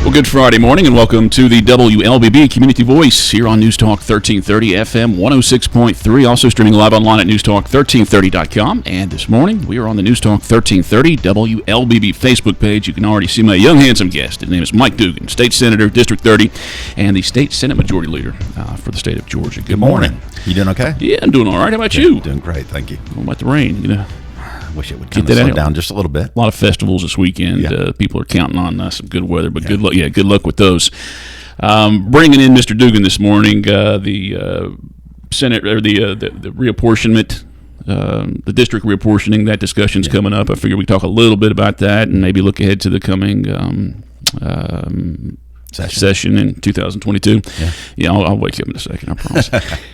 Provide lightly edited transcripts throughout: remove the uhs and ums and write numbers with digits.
Well, good Friday morning and welcome to the WLBB Community Voice here on News Talk 1330 FM 106.3. Also streaming live online at newstalk1330.com. And this morning we are on the News Talk 1330 WLBB Facebook page. You can already see my young, handsome guest. His name is Mike Dugan, State Senator, District 30, and the State Senate Majority Leader for the state of Georgia. Good morning. You doing okay? Yeah, I'm doing all right. How about you? Doing great, thank you. What about the rain? Wish it would kind of slow down just a little bit. A lot of festivals this weekend. Yeah. People are counting on some good weather, but good luck. Yeah, good luck with those. Bringing in Mr. Dugan this morning, the Senate or the reapportionment, the district reapportioning. That discussion's coming up. I figure we talk a little bit about that and maybe look ahead to the coming session in 2022. Yeah, I'll wake you up in a second, I promise.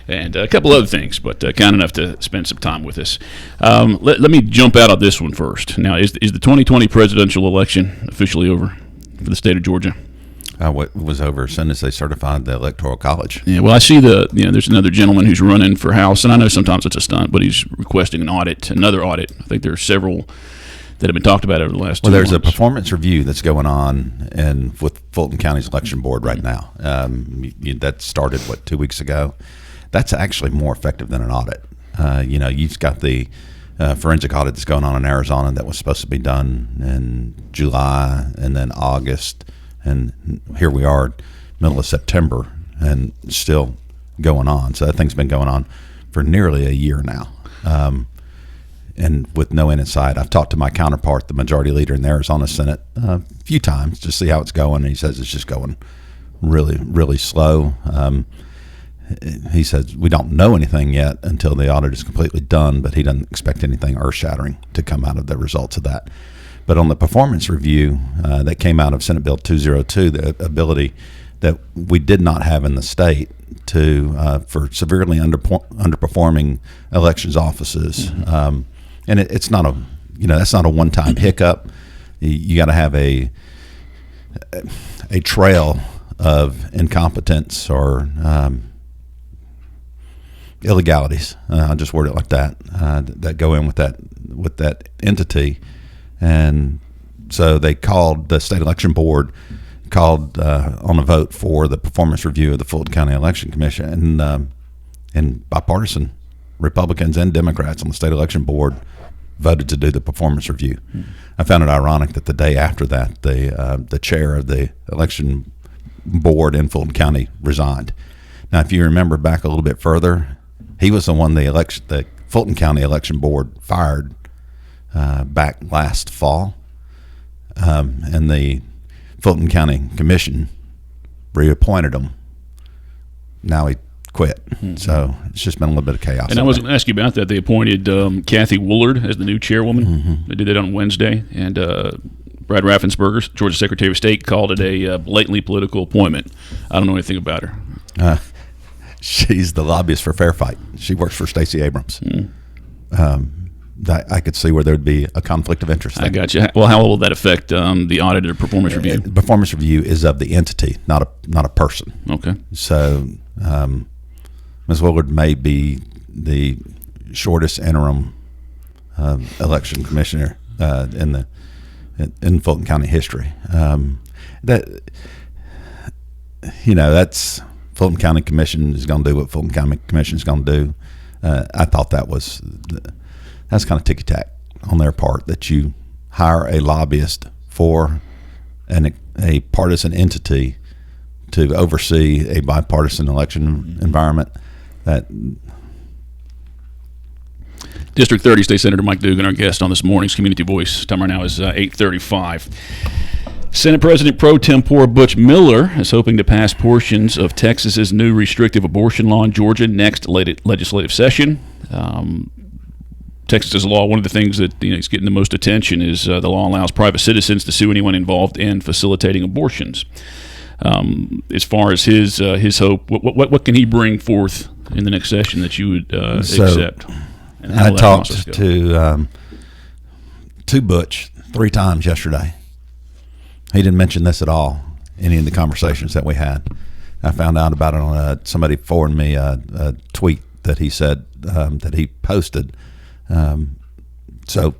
And a couple other things, but kind enough to spend some time with us. Let me jump out of this one first. Now, is the 2020 presidential election officially over for the state of Georgia? What was over as soon as they certified the Electoral College. Yeah, well, I see there's another gentleman who's running for House, and I know sometimes it's a stunt, but he's requesting another audit. I think there are several that have been talked about over the last 2 months. Well, there's a performance review that's going on with Fulton County's election board right now. That started, 2 weeks ago? That's actually more effective than an audit. You've got the forensic audit that's going on in Arizona that was supposed to be done in July and then August. And here we are, middle of September, and still going on. So that thing's been going on for nearly a year now. And with no end in sight. I've talked to my counterpart, the majority leader in the Arizona Senate, a few times to see how it's going. And he says it's just going really, really slow. He says we don't know anything yet until the audit is completely done, but he doesn't expect anything earth-shattering to come out of the results of that. But on the performance review that came out of Senate Bill 202, the ability that we did not have in the state for severely underperforming elections offices. And it's not that's not a one-time hiccup. You got to have a trail of incompetence or illegalities. I'll just word it like that. That go in with that entity, and so they called the state election board on a vote for the performance review of the Fulton County Election Commission, and bipartisan Republicans and Democrats on the state election board voted to do the performance review. I found it ironic that the day after that, the chair of the election board in Fulton County resigned. Now, if you remember back a little bit further, he was the one the Fulton County election board fired back last fall, and the Fulton County Commission reappointed him. Now he quit. So it's just been a little bit of chaos. And I was going to ask you about that. They appointed Kathy Woolard as the new chairwoman. They did that on Wednesday. And Brad Raffensperger, Georgia Secretary of State, called it a blatantly political appointment. I don't know anything about her. She's the lobbyist for Fair Fight. She works for Stacey Abrams. I could see where there would be a conflict of interest there. I got you. Well, how will that affect the audit or performance review? The performance review is of the entity, not a person. Okay. So Ms. Willard may be the shortest interim election commissioner in Fulton County history. That's Fulton County Commission is going to do what Fulton County Commission is going to do. I thought that's kind of ticky-tack on their part, that you hire a lobbyist for a partisan entity to oversee a bipartisan election environment. That District 30 State Senator Mike Dugan, our guest on this morning's Community Voice. Time right now is 8:35. Senate President pro tempore Butch Miller is hoping to pass portions of Texas's new restrictive abortion law in Georgia next legislative session. Texas's law, one of the things that is getting the most attention is the law allows private citizens to sue anyone involved in facilitating abortions. As far as his hope, what can he bring forth in the next session that you would accept? And I talked to Butch 3 times yesterday. He didn't mention this at all in any of the conversations that we had. I found out about it on somebody forwarded me a tweet that he said that he posted. So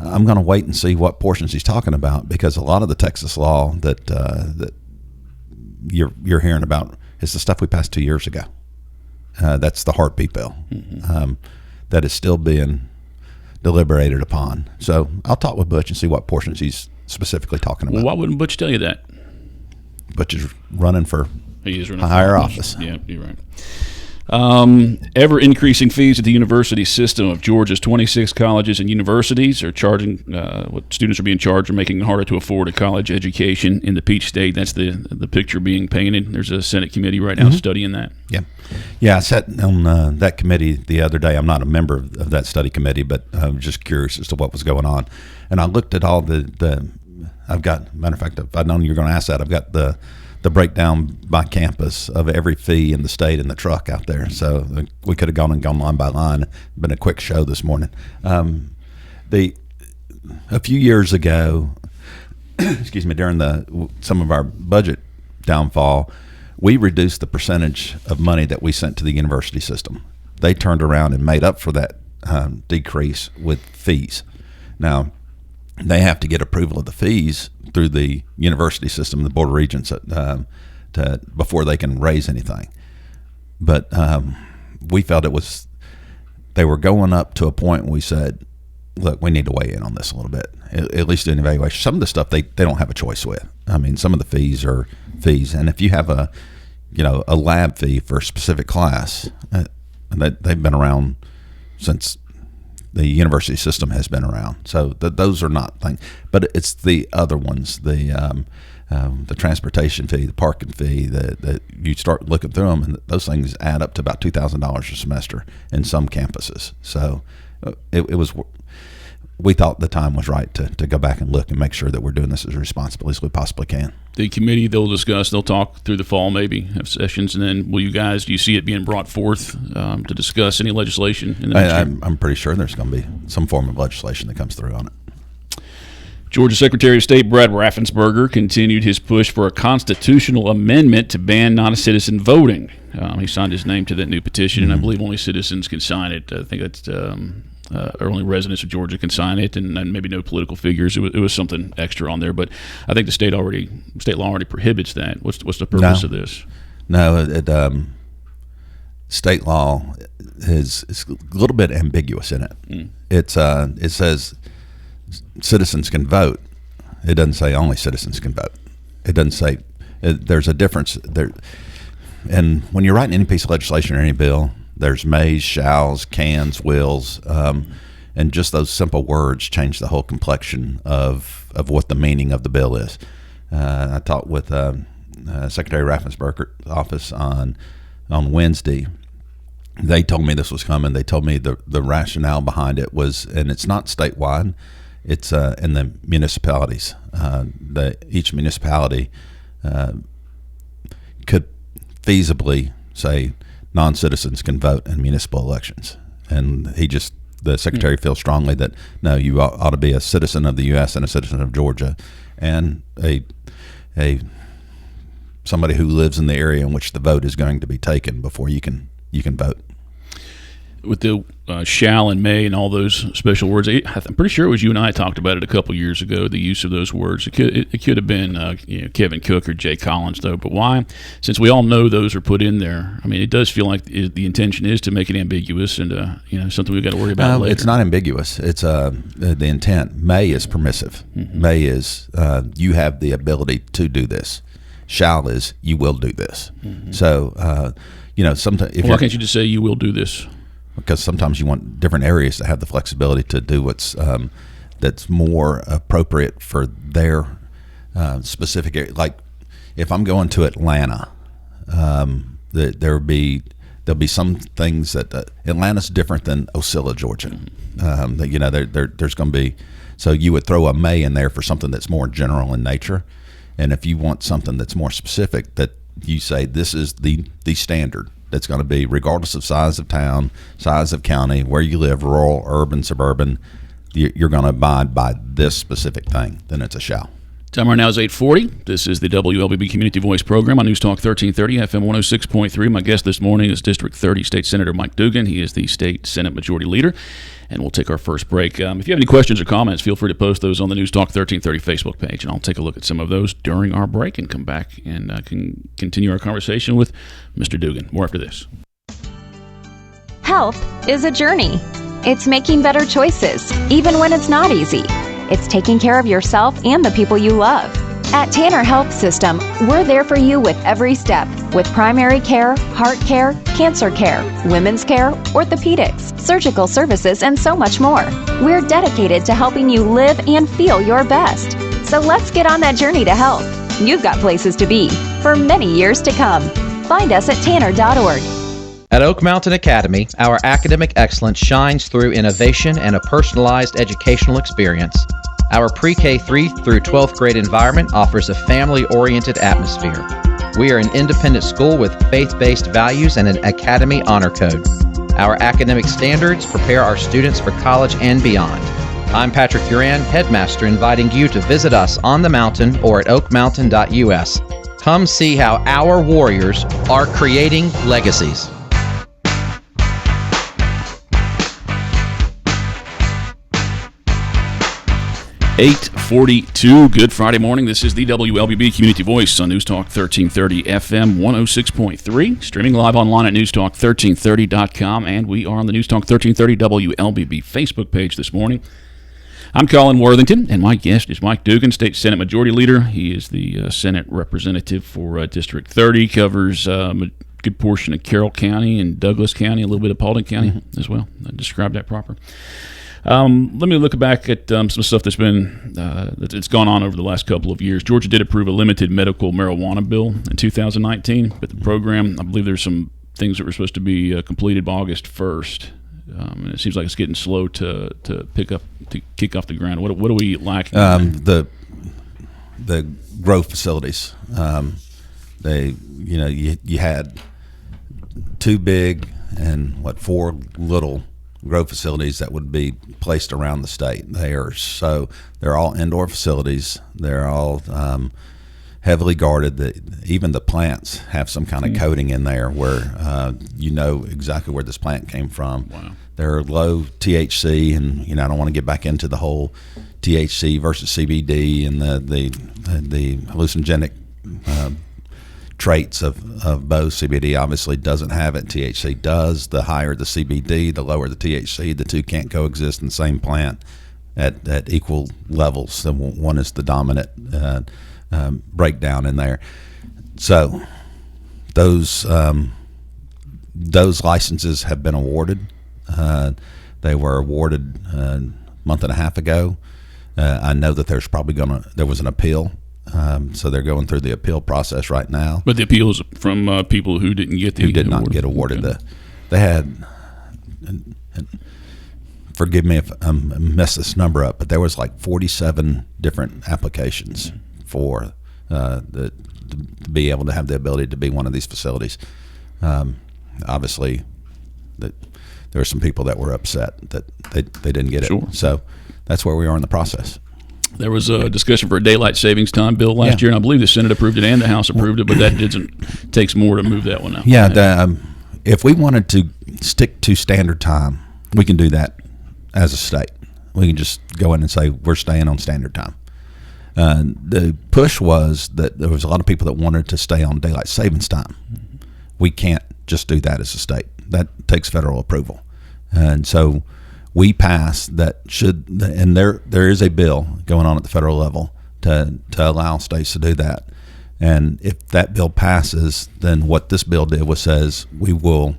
I'm going to wait and see what portions he's talking about, because a lot of the Texas law that you're hearing about is the stuff we passed 2 years ago. That's the heartbeat bill that is still being deliberated upon. So I'll talk with Butch and see what portions he's specifically talking about. Well, why wouldn't Butch tell you that? Butch is running for He is running a higher office. Yeah, you're right. Ever-increasing fees at the university system of Georgia's 26 colleges and universities are charging what students are being charged, are making it harder to afford a college education in the Peach State. That's the picture being painted. There's a Senate committee right now studying that. Yeah. I sat on that committee the other day. I'm not a member of that study committee, but I was just curious as to what was going on. And I looked at all I've got, matter of fact, if I'd known you were going to ask that, I've got the breakdown by campus of every fee in the state in the truck out there. So we could have gone line by line. Been a quick show this morning. A few years ago, excuse me, during some of our budget downfall, we reduced the percentage of money that we sent to the university system. They turned around and made up for that decrease with fees. Now, they have to get approval of the fees through the university system, the Board of Regents, before they can raise anything. But we felt they were going up to a point where we said, look, we need to weigh in on this a little bit, at least do an evaluation. Some of the stuff they don't have a choice with. I mean, some of the fees are fees. And if you have a lab fee for a specific class, they've been around since the university system has been around. So those are not things, but it's the other ones, the transportation fee, the parking fee, that you start looking through them, and those things add up to about $2,000 a semester in some campuses. So it was, we thought the time was right to go back and look and make sure that we're doing this as responsibly as we possibly can. The committee, they'll talk through the fall, maybe have sessions, and then do you see it being brought forth to discuss any legislation in the next year? I'm pretty sure there's going to be some form of legislation that comes through on it. Georgia Secretary of State Brad Raffensperger continued his push for a constitutional amendment to ban non-citizen voting. He signed his name to that new petition, and I believe only citizens can sign it. I think that's only residents of Georgia can sign it, and maybe no political figures. It was something extra on there, but I think the state law already prohibits that. What's the purpose of this? No, state law is a little bit ambiguous in it. It says citizens can vote. It doesn't say only citizens can vote. It doesn't say there's a difference there. And when you're writing any piece of legislation or any bill, there's mays, shalls, cans, wills, and just those simple words change the whole complexion of what the meaning of the bill is. I talked with Secretary Raffensperger's office on Wednesday. They told me this was coming. They told me the rationale behind it was, and it's not statewide, it's in the municipalities. Each municipality could feasibly say non-citizens can vote in municipal elections. And the secretary feels strongly that, no, you ought to be a citizen of the U.S. and a citizen of Georgia, and somebody who lives in the area in which the vote is going to be taken before you can vote. With the shall and may and all those special words, I'm pretty sure it was you and I talked about it a couple years ago, the use of those words. It could have been Kevin Cook or Jay Collins, though. But why? Since we all know those are put in there, I mean, it does feel like the intention is to make it ambiguous and something we've got to worry about later. It's not ambiguous. It's the intent. May is permissive. May is you have the ability to do this. Shall is you will do this. So sometimes. Why can't you just say you will do this? Because sometimes you want different areas to have the flexibility to do what's that's more appropriate for their specific area. Like if I'm going to Atlanta, there'll be some things that Atlanta's different than Ocilla, Georgia. There's going to be, so you would throw a may in there for something that's more general in nature, and if you want something that's more specific, that you say this is the standard. That's going to be regardless of size of town, size of county, where you live, rural, urban, suburban, you're going to abide by this specific thing, then it's a shall. Time right now is 8:40. This is the WLBB Community Voice program on News Talk 1330 FM 106.3. My guest this morning is District 30 State Senator Mike Dugan. He is the State Senate Majority Leader. And we'll take our first break. If you have any questions or comments, feel free to post those on the News Talk 1330 Facebook page, and I'll take a look at some of those during our break and come back and can continue our conversation with Mr. Dugan. More after this. Health is a journey. It's making better choices, even when it's not easy. It's taking care of yourself and the people you love. At Tanner Health System, we're there for you with every step, with primary care, heart care, cancer care, women's care, orthopedics, surgical services, and so much more. We're dedicated to helping you live and feel your best. So let's get on that journey to health. You've got places to be for many years to come. Find us at tanner.org. At Oak Mountain Academy, our academic excellence shines through innovation and a personalized educational experience. Our pre-K 3 through 12th grade environment offers a family-oriented atmosphere. We are an independent school with faith-based values and an academy honor code. Our academic standards prepare our students for college and beyond. I'm Patrick Duran, headmaster, inviting you to visit us on the mountain or at oakmountain.us. Come see how our warriors are creating legacies. 8:42. Good Friday morning. This is the WLBB Community Voice on News Talk 1330 FM 106.3. Streaming live online at newstalk1330.com. And we are on the News Talk 1330 WLBB Facebook page this morning. I'm Colin Worthington, and my guest is Mike Dugan, State Senate Majority Leader. He is the Senate representative for District 30, covers a good portion of Carroll County and Douglas County, a little bit of Paulding County as well. I described that proper. Let me look back at some stuff that's gone on over the last couple of years. Georgia did approve a limited medical marijuana bill in 2019, but the program, I believe there's some things that were supposed to be completed by August 1st, and it seems like it's getting slow to kick off the ground. What are we lacking? The grow facilities. You had two big and four little grow facilities that would be placed around the state. They're all indoor facilities. They're all heavily guarded. Even the plants have some kind of coating in there where you know exactly where this plant came from. Wow. They're low THC, and I don't want to get back into the whole THC versus CBD and the hallucinogenic traits of both. CBD obviously doesn't have it. THC does. The higher the CBD, the lower the THC. The two can't coexist in the same plant at equal levels. So one is the dominant breakdown in there. So those licenses have been awarded. They were awarded a month and a half ago. I know that there was an appeal. So they're going through the appeal process right now. But the appeal is from people who did not get awarded. Okay. They had, and forgive me if I mess this number up, but there was 47 different applications for to be able to have the ability to be one of these facilities. Obviously, there were some people that were upset that they didn't get it. Sure. So that's where we are in the process. There was a discussion for a daylight savings time bill last year, and I believe the Senate approved it and the House approved it, but that takes more to move that one out. Yeah, if we wanted to stick to standard time, we can do that as a state. We can just go in and say we're staying on standard time. The push was that there was a lot of people that wanted to stay on daylight savings time. We can't just do that as a state. That takes federal approval. And so we passed that and there is a bill going on at the federal level to allow states to do that. And if that bill passes, then what this bill did was says we will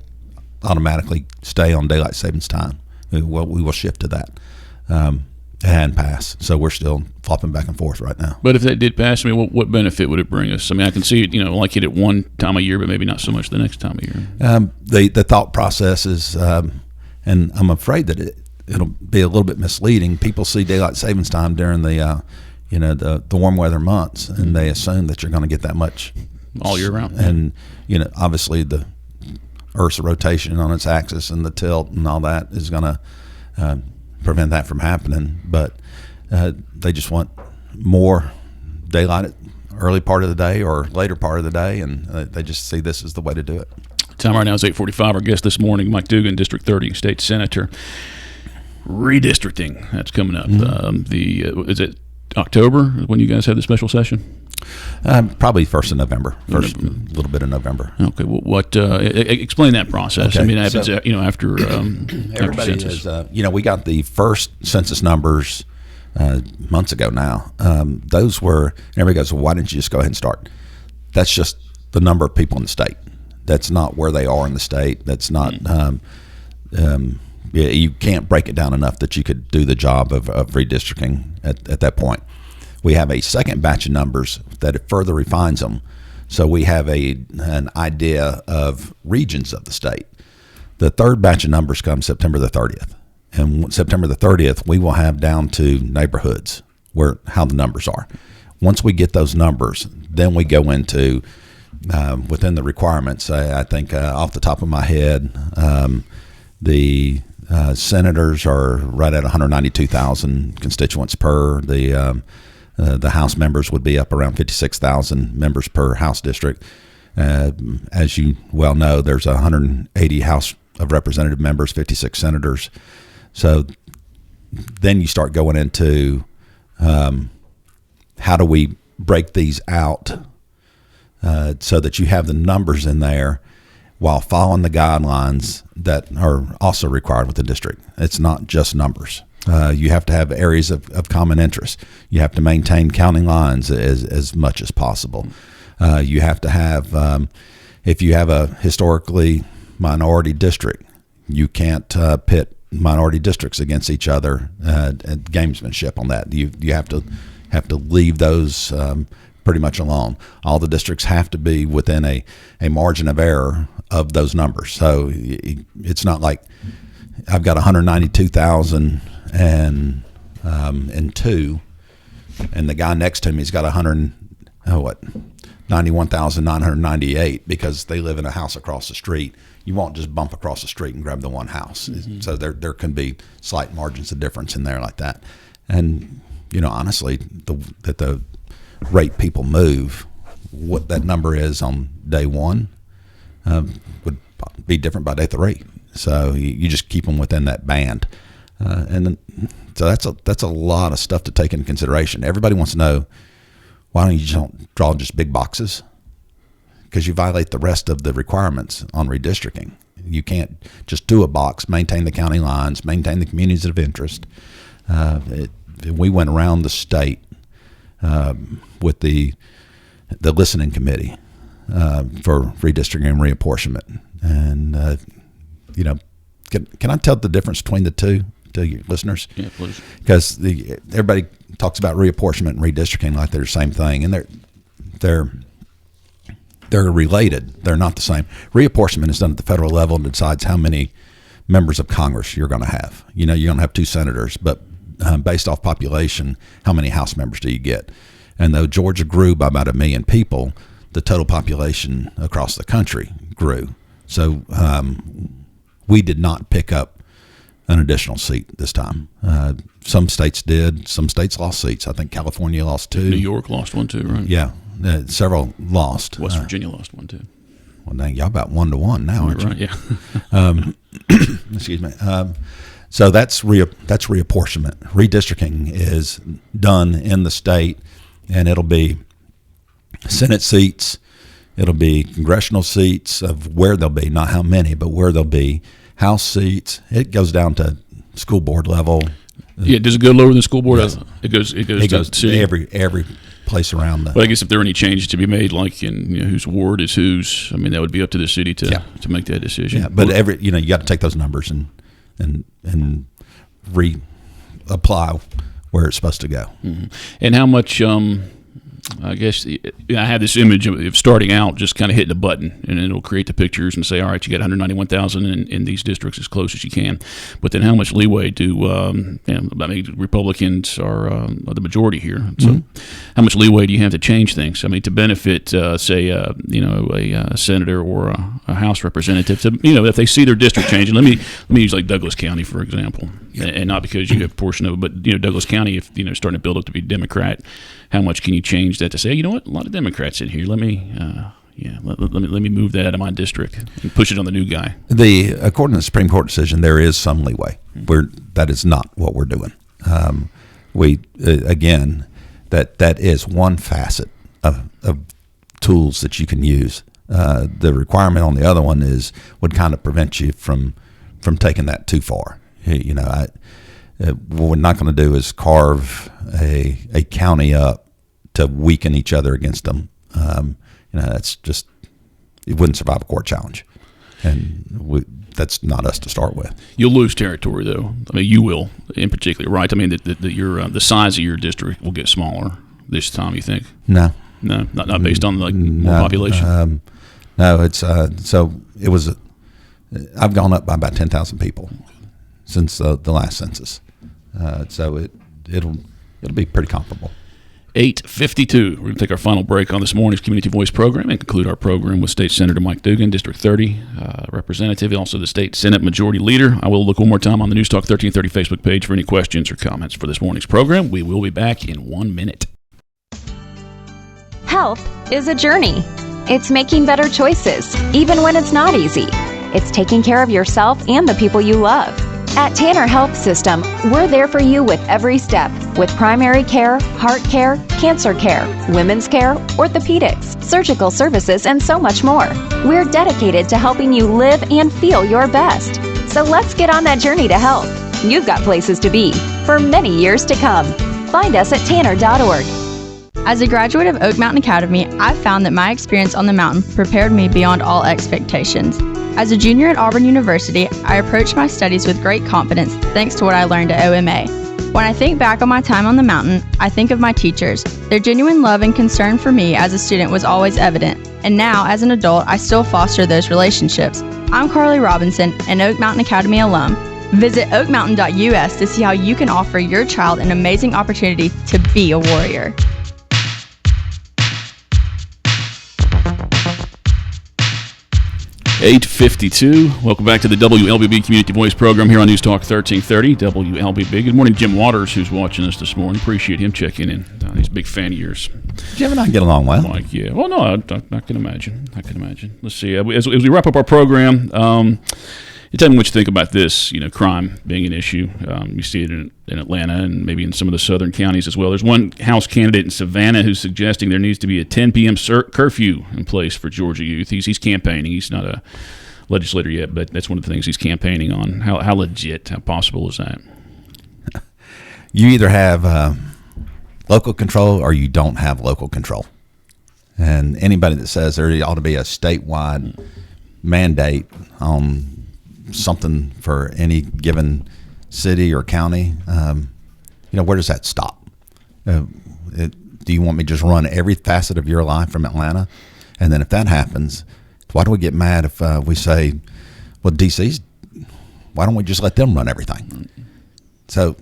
automatically stay on daylight savings time. We will shift to that and pass. So we're still flopping back and forth right now. But if that did pass, what benefit would it bring us? I can see it, like it at one time of year, but maybe not so much the next time of year. The thought process is, and I'm afraid that it'll be a little bit misleading. People see daylight savings time during the warm weather months, and they assume that you're going to get that much all year round. And obviously the Earth's rotation on its axis and the tilt and all that is going to prevent that from happening. But they just want more daylight early part of the day or later part of the day, and they just see this as the way to do it. Time right now is 8:45. Our guest this morning, Mike Dugan, District 30 State Senator. Redistricting, that's coming up. Is it October when you guys have the special session? Probably 1st of November, first little bit of November. Okay, well, what? Explain that process. Okay. I mean, it happens, after Everybody census. we got the first census numbers months ago now. Those were, and everybody goes, well, why didn't you just go ahead and start? That's just the number of people in the state. That's not where they are in the state. That's not, you can't break it down enough that you could do the job of redistricting at that point. We have a second batch of numbers that it further refines them. So we have an idea of regions of the state. The third batch of numbers comes September the 30th. And September the 30th, we will have down to neighborhoods how the numbers are. Once we get those numbers, then we go into within the requirements. I think off the top of my head, the senators are right at 192,000 constituents per. The House members would be up around 56,000 members per House district. As you well know, there's 180 House of Representative members, 56 senators. So then you start going into how do we break these out so that you have the numbers in there while following the guidelines that are also required with the district. It's not just numbers. You have to have areas of common interest. You have to maintain county lines as much as possible. You have to have, if you have a historically minority district, you can't pit minority districts against each other and gamesmanship on that. You have to leave those pretty much alone. All the districts have to be within a margin of error of those numbers. So it's not like I've got 192,000 and 2, and the guy next to me has got 91,998 because they live in a house across the street. You won't just bump across the street and grab the one house. Mm-hmm. So there can be slight margins of difference in there like that. And honestly, the rate people move, what that number is on day one would be different by day 3. So you just keep them within that band. And then, so that's a lot of stuff to take into consideration. Everybody wants to know, why don't you don't draw just big boxes? Because you violate the rest of the requirements on redistricting. You can't just do a box, maintain the county lines, maintain the communities of interest. We went around the state with the listening committee for redistricting and reapportionment. And, can I tell the difference between the two to your listeners? Yeah, please. Because everybody talks about reapportionment and redistricting like they're the same thing, and they're related. They're not the same. Reapportionment is done at the federal level and decides how many members of Congress you're going to have. You're going to have 2 senators, but based off population, how many House members do you get? And though Georgia grew by about 1 million people, the total population across the country grew. So we did not pick up an additional seat this time. Some states did. Some states lost seats. I think California lost 2. New York lost 1 too, right? Yeah. Several lost. West Virginia lost 1 too. Well, dang, y'all about 1-1 now, aren't right, you? Yeah. Excuse me. So that's reapportionment. Redistricting is done in the state, and it'll be Senate seats. It'll be congressional seats of where they'll be, not how many, but where they'll be. House seats. It goes down to school board level. Yeah, does it go lower than school board? Yes. It goes to every place around the. But I guess if there are any changes to be made, like in whose ward is whose, I mean, that would be up to the city to make that decision. Yeah, but you got to take those numbers and reapply where it's supposed to go. Mm-hmm. And how much? I guess I have this image of starting out just kind of hitting a button, and it'll create the pictures and say, all right, you got 191,000 in these districts as close as you can. But then how much leeway do Republicans are the majority here? So Mm-hmm. how much leeway do you have to change things? I mean, to benefit, say, a senator or a House representative, to if they see their district changing. Let me use like Douglas County, for example, and not because you have a portion of it, but Douglas County, if starting to build up to be Democrat, how much can you change that to say, you know what, a lot of Democrats in here. Let me let me move that out of my district and push it on the new guy. According to the Supreme Court decision, there is some leeway. That is not what we're doing. Again, that is one facet of tools that you can use. The requirement on the other one would kind of prevent you from taking that too far. You know, what we're not going to do is carve a county up to weaken each other against them. That's just, it wouldn't survive a court challenge, and that's not us to start with. You'll lose territory, though. I mean, you will, in particular, right? I mean, the size of your district will get smaller this time. You think? No, not based on more population. No, it's so it was. I've gone up by about 10,000 people since the last census, so it'll be pretty comparable. 8:52. We're going to take our final break on this morning's Community Voice program and conclude our program with State Senator Mike Dugan, District 30 representative, also the State Senate Majority Leader. I will look one more time on the News Talk 1330 Facebook page for any questions or comments for this morning's program. We will be back in 1 minute. Health is a journey. It's making better choices, even when it's not easy. It's taking care of yourself and the people you love. At Tanner Health System, we're there for you with every step, with primary care, heart care, cancer care, women's care, orthopedics, surgical services, and so much more. We're dedicated to helping you live and feel your best. So let's get on that journey to health. You've got places to be for many years to come. Find us at tanner.org. As a graduate of Oak Mountain Academy, I've found that my experience on the mountain prepared me beyond all expectations. As a junior at Auburn University, I approached my studies with great confidence thanks to what I learned at OMA. When I think back on my time on the mountain, I think of my teachers. Their genuine love and concern for me as a student was always evident, and now, as an adult, I still foster those relationships. I'm Carly Robinson, an Oak Mountain Academy alum. Visit oakmountain.us to see how you can offer your child an amazing opportunity to be a warrior. $8:52. Welcome back to the WLBB Community Voice program here on News Talk 1330 WLBB. Good morning, Jim Waters, who's watching us this morning. Appreciate him checking in. He's a big fan of yours. Jim and I get along well. Mike, yeah. Well, no, I can imagine. Let's see. As we wrap up our program, tell me what you think about this. You know, crime being an issue. You see it in Atlanta and maybe in some of the southern counties as well. There's one House candidate in Savannah who's suggesting there needs to be a 10 p.m. curfew in place for Georgia youth. He's campaigning. He's not a legislator yet, but that's one of the things he's campaigning on. How legit, how possible is that? You either have local control or you don't have local control. And anybody that says there ought to be a statewide mandate on something for any given city or county, where does that stop? Do you want me to just run every facet of your life from Atlanta? And then if that happens, why do we get mad if we say, well, DC's, why don't we just let them run everything? So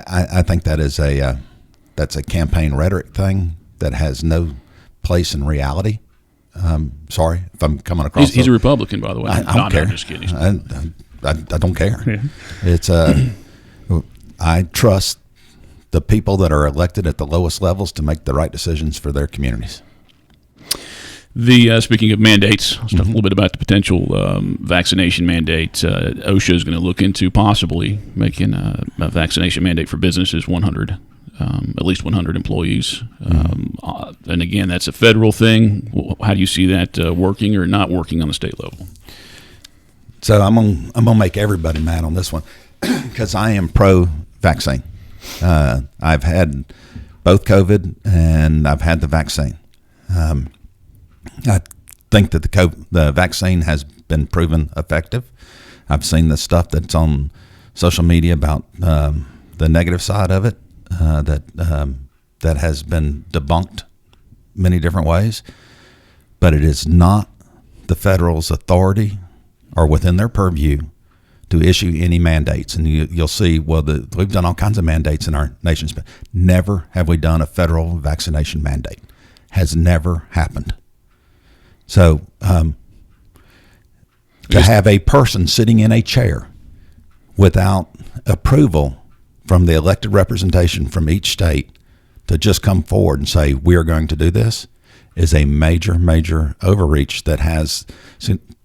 I think that's a campaign rhetoric thing that has no place in reality. Sorry if I'm coming across. He's a Republican, by the way. I don't care. I'm just kidding. I don't care. Yeah. It's I trust the people that are elected at the lowest levels to make the right decisions for their communities. Speaking of mandates, let's talk a little bit about the potential vaccination mandate. OSHA is going to look into possibly making a vaccination mandate for businesses, 100. At least 100 employees. And again, that's a federal thing. How do you see that working or not working on the state level? So I'm gonna make everybody mad on this one because I am pro-vaccine. I've had both COVID and I've had the vaccine. I think that the vaccine has been proven effective. I've seen the stuff that's on social media about the negative side of it. That has been debunked many different ways, but it is not the federal's authority or within their purview to issue any mandates. And you'll see, we've done all kinds of mandates in our nations, but never have we done a federal vaccination mandate. Has never happened. So to have a person sitting in a chair without approval from the elected representation from each state to just come forward and say, we are going to do this, is a major, major overreach that has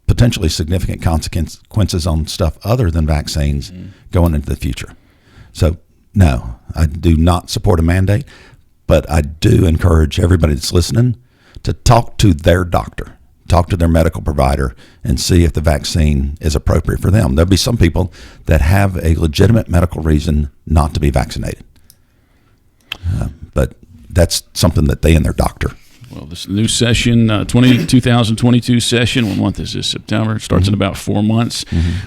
potentially significant consequences on stuff other than vaccines going into the future. So, no, I do not support a mandate, but I do encourage everybody that's listening to talk to their doctor, talk to their medical provider, and see if the vaccine is appropriate for them. There'll be some people that have a legitimate medical reason not to be vaccinated, but that's something that they and their doctor. Well, this new session, 2022 session, what month is this? September. It starts in about 4 months.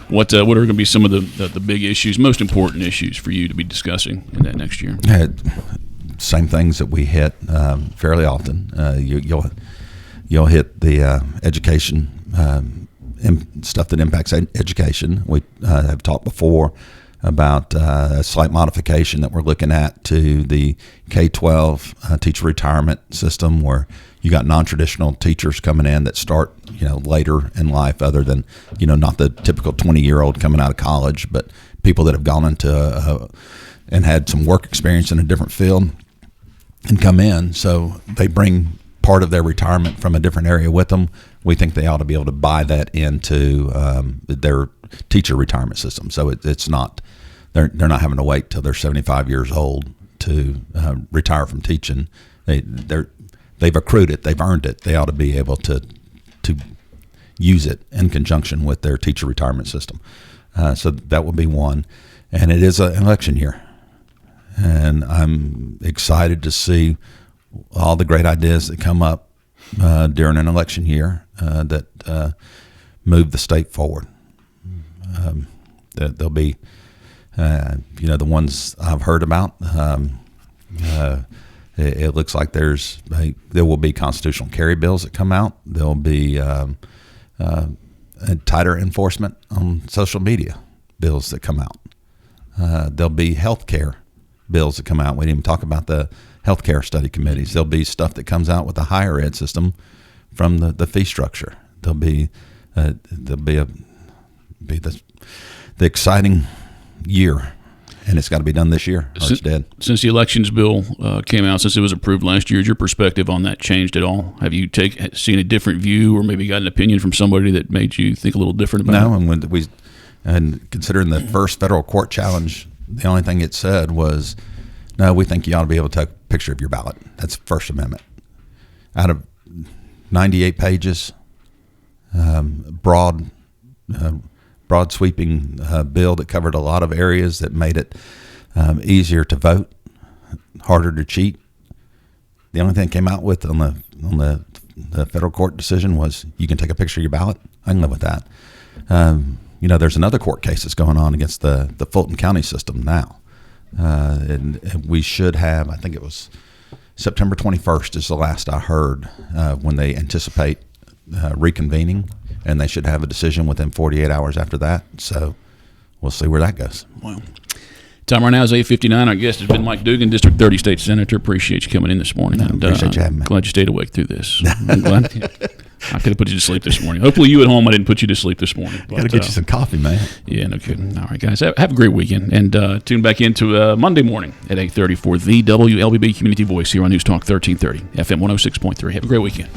What are going to be some of the big issues, most important issues for you to be discussing in that next year? Same things that we hit fairly often. You'll hit the education stuff that impacts education. We have talked before about a slight modification that we're looking at to the K-12 teacher retirement system, where you got non-traditional teachers coming in that start later in life, other than not the typical 20-year-old coming out of college, but people that have gone into and had some work experience in a different field and come in. So they bring part of their retirement from a different area with them. We think they ought to be able to buy that into their teacher retirement system. So it's not, they're not having to wait till they're 75 years old to retire from teaching. They've accrued it, they've earned it. They ought to be able to use it in conjunction with their teacher retirement system. So that will be one. And it is an election year. And I'm excited to see all the great ideas that come up during an election year that move the state forward. There'll be, the ones I've heard about. It looks like there will be constitutional carry bills that come out. There'll be tighter enforcement on social media bills that come out. There'll be health care bills that come out. We didn't even talk about the healthcare study committees. There'll be stuff that comes out with the higher ed system from the fee structure. There'll be the exciting year, and it's got to be done this year, or it's dead. Since the elections bill came out, since it was approved last year, has your perspective on that changed at all? Have you seen a different view, or maybe got an opinion from somebody that made you think a little different about it? No, and considering the first federal court challenge, the only thing it said was, no, we think you ought to be able to take a picture of your ballot. That's First Amendment. Out of 98 pages, broad sweeping bill that covered a lot of areas that made it easier to vote, harder to cheat. The only thing it came out with on the federal court decision was you can take a picture of your ballot. I can live with that. There's another court case that's going on against the Fulton County system now. And we should have, I think it was September 21st is the last I heard, when they anticipate reconvening, and they should have a decision within 48 hours after that. So we'll see where that goes. Wow. Time right now is 8:59. Our guest has been Mike Dugan, District 30 State Senator. Appreciate you coming in this morning. Appreciate you having me. Glad you stayed awake through this. I'm glad. I could have put you to sleep this morning. Hopefully you at home, I didn't put you to sleep this morning. Got to get you some coffee, man. Yeah, no kidding. All right, guys. Have a great weekend. And tune back into Monday morning at 8:30 for the WLBB Community Voice here on News Talk 1330, FM 106.3. Have a great weekend.